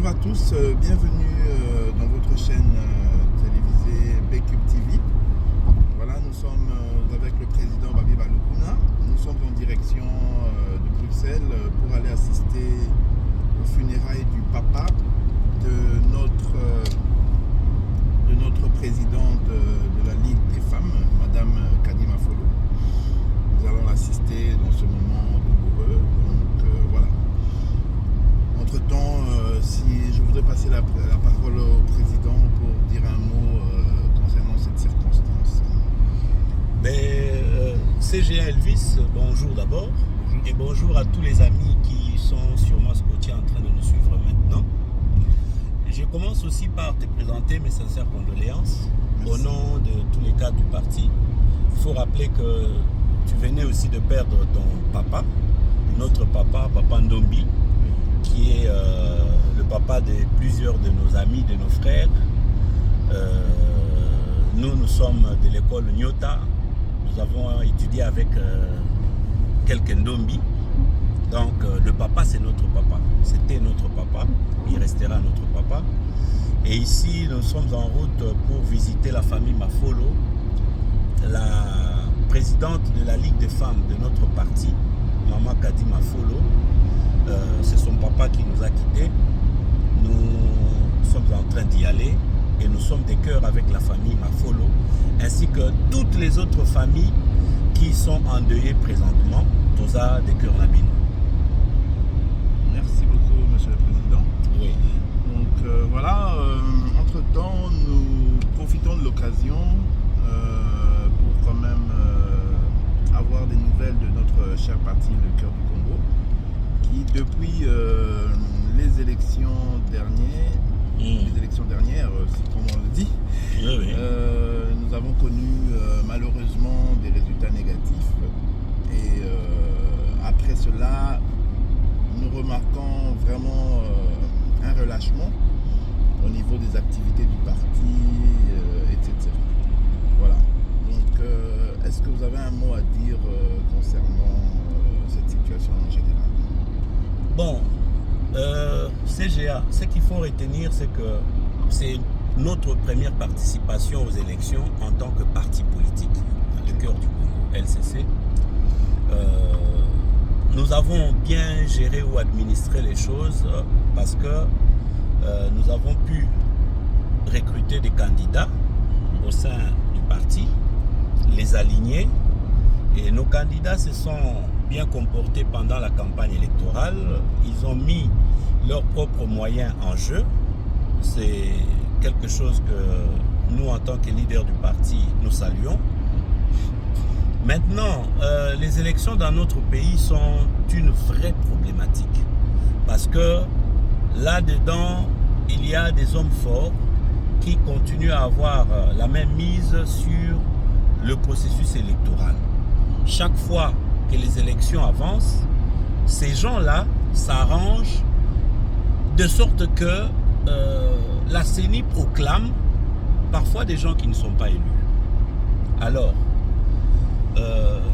Bonjour à tous, bienvenue dans votre chaîne télévisée Bcube TV. Voilà, nous sommes avec le président Babi Balokuna. Nous sommes en direction de Bruxelles pour aller assister aux funérailles du papa de notre présidente de la Ligue des femmes, Madame Kadima Folo. Nous allons l'assister dans ce moment douloureux. Donc voilà. Entre-temps, si je voudrais passer la parole au président pour dire un mot concernant cette circonstance. CGA Elvis, bonjour d'abord. Et bonjour à tous les amis qui sont sûrement scotchés en train de nous suivre maintenant. Je commence aussi par te présenter mes sincères condoléances. Merci. Au nom de tous les cadres du parti. Il faut rappeler que tu venais aussi de perdre ton papa, notre papa, Papa Ndombi, qui est le papa de plusieurs de nos amis, de nos frères. Nous sommes de l'école Nyota. Nous avons étudié avec quelques Ndombi. Donc le papa, c'est notre papa. C'était notre papa. Il restera notre papa. Et ici, nous sommes en route pour visiter la famille Mafolo, la présidente de la Ligue des femmes de notre parti, Maman Kadima Folo. C'est son papa qui nous a quittés. Nous sommes en train d'y aller et nous sommes des cœurs avec la famille Mafolo ainsi que toutes les autres familles qui sont endeuillées présentement. Toza des cœurs Nabino. Merci beaucoup, Monsieur le Président. Oui. Donc voilà, entre-temps, nous profitons de l'occasion pour quand même avoir des nouvelles de notre cher parti, le Cœur du Congo, qui depuis les élections dernières, comme on le dit, nous avons connu malheureusement des résultats négatifs. Et après cela, nous remarquons vraiment un relâchement au niveau des activités du parti, etc. Voilà. Donc, est-ce que vous avez un mot à dire concernant cette situation en général? Bon, CGA, ce qu'il faut retenir, c'est que c'est notre première participation aux élections en tant que parti politique, le Cœur du Congo, LCC. Nous avons bien géré ou administré les choses parce que nous avons pu recruter des candidats au sein du parti, les aligner, et nos candidats se sont bien comportés pendant la campagne électorale. Ils ont mis leurs propres moyens en jeu. C'est quelque chose que nous, en tant que leaders du parti, nous saluons. Maintenant, les élections dans notre pays sont une vraie problématique parce que là-dedans, il y a des hommes forts qui continuent à avoir la même mise sur le processus électoral. Chaque fois que les élections avancent, ces gens-là s'arrangent de sorte que la CENI proclame parfois des gens qui ne sont pas élus. Alors,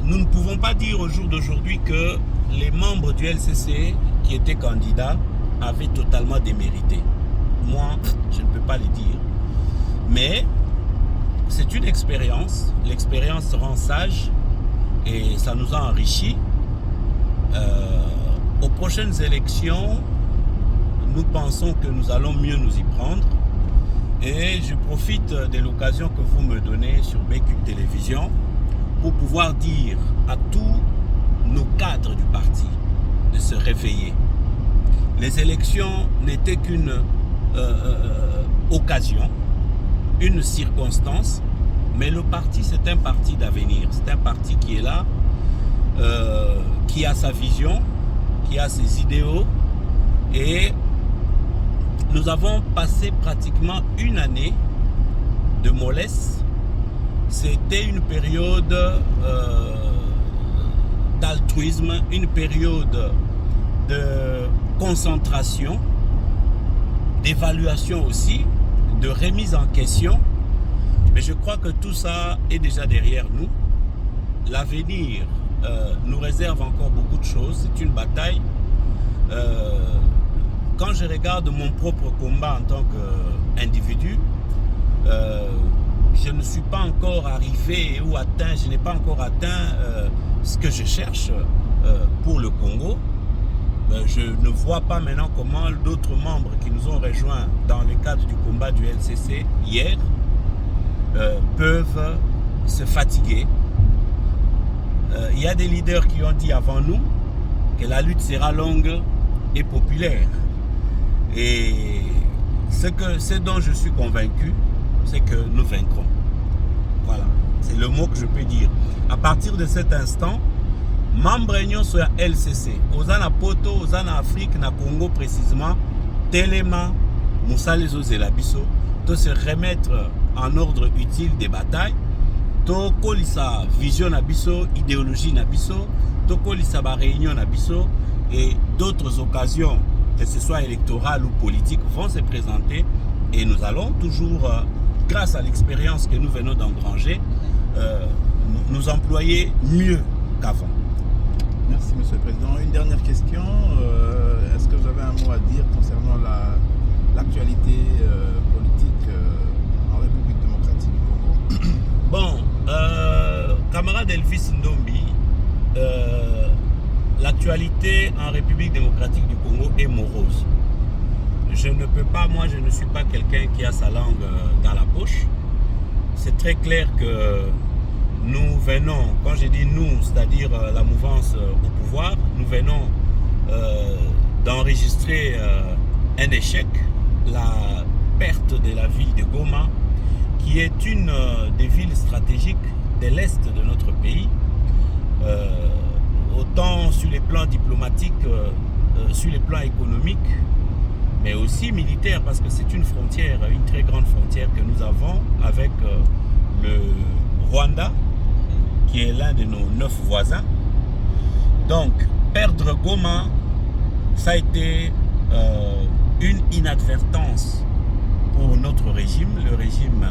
nous ne pouvons pas dire au jour d'aujourd'hui que les membres du LCC qui étaient candidats avaient totalement démérité. Moi, je ne peux pas le dire. Mais c'est une expérience. L'expérience rend sage et ça nous a enrichis. Aux prochaines élections, nous pensons que nous allons mieux nous y prendre. Et je profite de l'occasion que vous me donnez sur Bcube Télévision pour pouvoir dire à tous nos cadres du parti de se réveiller. Les élections n'étaient qu'une occasion, une circonstance, mais le parti, c'est un parti d'avenir. C'est un parti qui est là, qui a sa vision, qui a ses idéaux. Et nous avons passé pratiquement une année de mollesse. C'était une période d'altruisme, une période de concentration, d'évaluation aussi, de remise en question. Mais je crois que tout ça est déjà derrière nous. L'avenir nous réserve encore beaucoup de choses. C'est une bataille quand je regarde mon propre combat en tant qu'individu, je ne suis pas encore arrivé ou atteint, je n'ai pas encore atteint ce que je cherche pour le Congo. Je ne vois pas maintenant comment d'autres membres qui nous ont rejoints dans le cadre du combat du LCC hier peuvent se fatiguer. Il y a des leaders qui ont dit avant nous que la lutte sera longue et populaire. Et ce dont je suis convaincu, c'est que nous vaincrons. Voilà, c'est le mot que je peux dire. À partir de cet instant, membre sur LCC, Ozana Poto, Ozana Afrique, na Congo précisément, Telema, Moussa Lezo Zelabiso, de se remettre en ordre utile des batailles, to kolisa vision nabiso, idéologie nabiso, to kolisa ba réunion nabiso, et d'autres occasions, que ce soit électorales ou politiques, vont se présenter et nous allons toujours, grâce à l'expérience que nous venons d'engranger, nous employer mieux qu'avant. Merci, Monsieur le Président. Une dernière question. Est-ce que vous avez un mot à dire concernant l'actualité politique en République démocratique du Congo? Bon, camarade Elvis Ndombi, l'actualité en République démocratique du Congo est morose. Je ne peux pas, moi je ne suis pas quelqu'un qui a sa langue dans la poche. C'est très clair que nous venons, quand je dis nous, c'est-à-dire la mouvance au pouvoir, nous venons d'enregistrer un échec, la perte de la ville de Goma, qui est une des villes stratégiques de l'Est de notre pays, autant sur les plans diplomatiques, sur les plans économiques, mais aussi militaires, parce que c'est une frontière, une très grande frontière que nous avons avec le Rwanda, qui est l'un de nos 9 voisins. Donc, perdre Goma, ça a été une inadvertance pour notre régime, le régime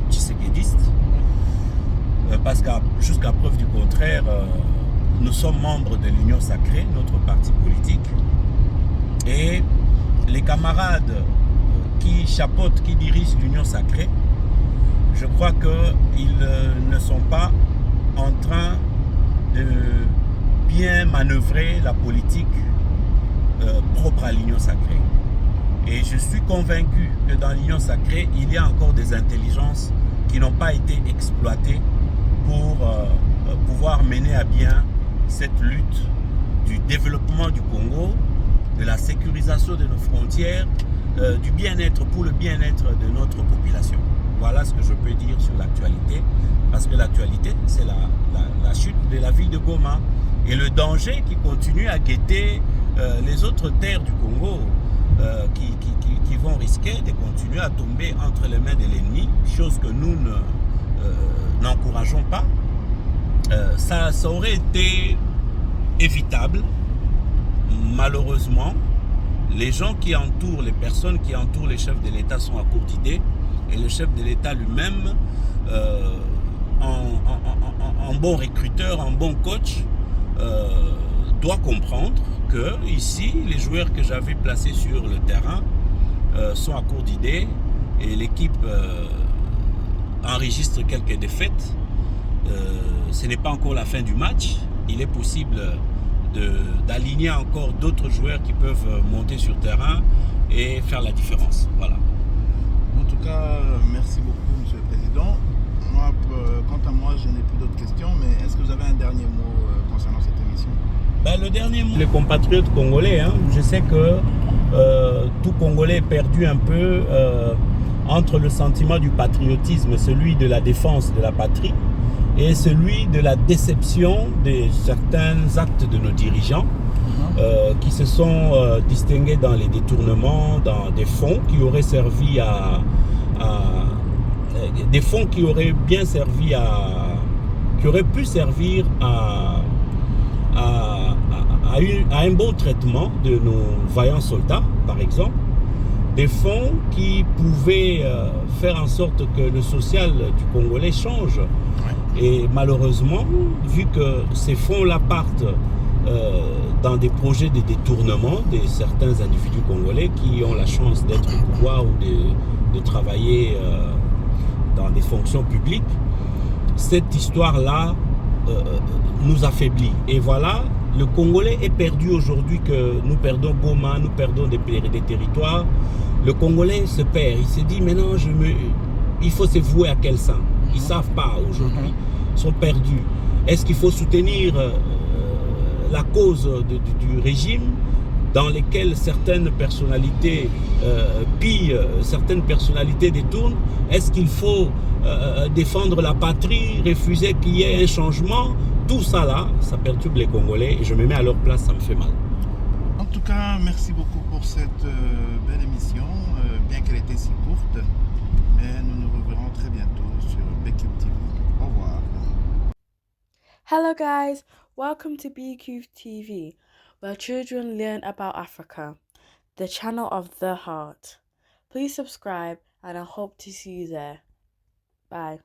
tshisekedi, parce que jusqu'à preuve du contraire, nous sommes membres de l'Union Sacrée, notre parti politique, et les camarades qui chapeautent, qui dirigent l'Union Sacrée, je crois qu'ils ne sont pas en train de bien manœuvrer la politique propre à l'Union Sacrée. Et je suis convaincu que dans l'Union Sacrée, il y a encore des intelligences qui n'ont pas été exploitées pour pouvoir mener à bien cette lutte du développement du Congo, de la sécurisation de nos frontières, du bien-être pour le bien-être de notre population. Voilà ce que je peux dire sur l'actualité, parce que l'actualité, c'est la chute de la ville de Goma et le danger qui continue à guetter les autres terres du Congo, qui vont risquer de continuer à tomber entre les mains de l'ennemi, chose que nous n'encourageons pas. Ça aurait été évitable. Malheureusement, les gens qui entourent, les personnes qui entourent les chefs de l'État sont à court d'idées, et le chef de l'État lui-même, en bon recruteur, en bon coach, doit comprendre que ici, les joueurs que j'avais placés sur le terrain sont à court d'idées, et l'équipe enregistre quelques défaites. Ce n'est pas encore la fin du match. Il est possible d'aligner encore d'autres joueurs qui peuvent monter sur le terrain et faire la différence. Voilà. En tout cas, merci beaucoup, Monsieur le Président. Moi, quant à moi, je n'ai plus d'autres questions, mais est-ce que vous avez un dernier mot concernant cette émission? Le dernier mot, les compatriotes congolais, hein, je sais que tout Congolais est perdu un peu entre le sentiment du patriotisme, celui de la défense de la patrie, et celui de la déception de certains actes de nos dirigeants qui se sont distingués dans les détournements, dans des fonds qui auraient servi des fonds qui auraient bien servi qui auraient pu servir à un bon traitement de nos vaillants soldats, par exemple, des fonds qui pouvaient faire en sorte que le social du Congolais change. Et malheureusement, vu que ces fonds-là partent dans des projets de détournement de certains individus congolais qui ont la chance d'être au pouvoir ou de travailler dans des fonctions publiques. Cette histoire-là nous affaiblit. Et voilà, le Congolais est perdu aujourd'hui, que nous perdons Goma, nous perdons des territoires. Le Congolais se perd. Il se dit maintenant, il faut se vouer à quel sang? Ils ne savent pas aujourd'hui. Ils sont perdus. Est-ce qu'il faut soutenir la cause du régime dans lesquelles certaines personnalités pillent, certaines personnalités détournent? Est-ce qu'il faut défendre la patrie, refuser qu'il y ait un changement? Tout ça là, ça perturbe les Congolais et je me mets à leur place, ça me fait mal. En tout cas, merci beaucoup pour cette belle émission, bien qu'elle était si courte, mais nous nous reverrons très bientôt sur BQ TV. Au revoir. Hello guys, welcome to BQ TV, where children learn about Africa, the channel of the heart. Please subscribe and I hope to see you there. Bye.